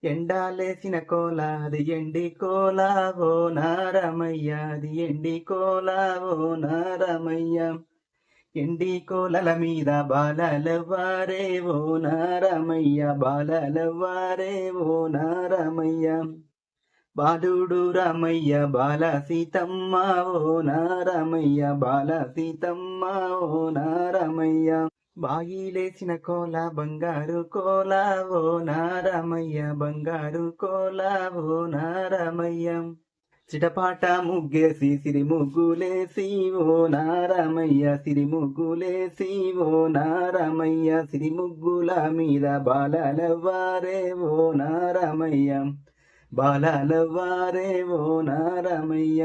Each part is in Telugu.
ఎండాలేసిన కోల అది ఎండి కోల ఓ నారమయ్య అది ఎండి కోల ఓ నారమయ్య ఎండి కోలల మీద బాలలవ్వారే ఓ నారమయ్య బాలలవ్వారే ఓ నారమయ్య బాలుడు రామయ్య బాల సీతమ్మ ఓ నారమయ్య బాల సీతమ్మ ఓ నారమయ్య బాయిలేసిన కోల బంగారు కోల ఓ నారమయ్య బంగారు కోల ఓ నారమయ్య చిటపాట ముగ్గేసి సిరి ముగ్గులేసి ఓ నారమయ్య సిరి ముగ్గులేసి ఓ నారమయ్య సిరి ముగ్గుల మీద బాలలవ్వారే ఓ నారమయ్య బాలలవ్వారే ఓ నారమయ్య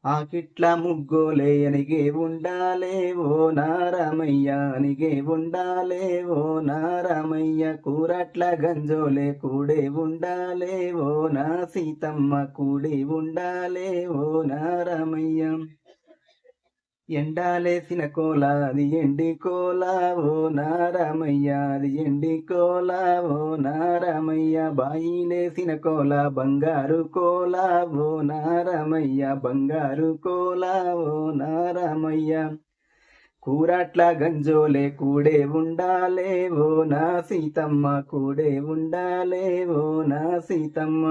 ఆకిట్ల ముగ్గోలే అనిగే ఉండాలే ఓ నారమయ్య అనిగే ఉండాలే ఓ నారమయ్య కూరట్ల గంజోలే కూడే ఉండాలే ఓ నా సీతమ్మ కూడే ఉండాలే ఓ నారమయ్య ఎండాలేసిన కోల అది ఎండి కోల ఓ నారమయ్య అది ఎండి కోల ఓ నారమయ్య బాయిలేసిన కోల బంగారు కోల ఓ నారమయ్య బంగారు కోల ఓ నారమయ్య కూరట్ల గంజోలే కూడే ఉండాలే ఓ నా సీతమ్మ కూడే ఉండాలే ఓ నా సీతమ్మ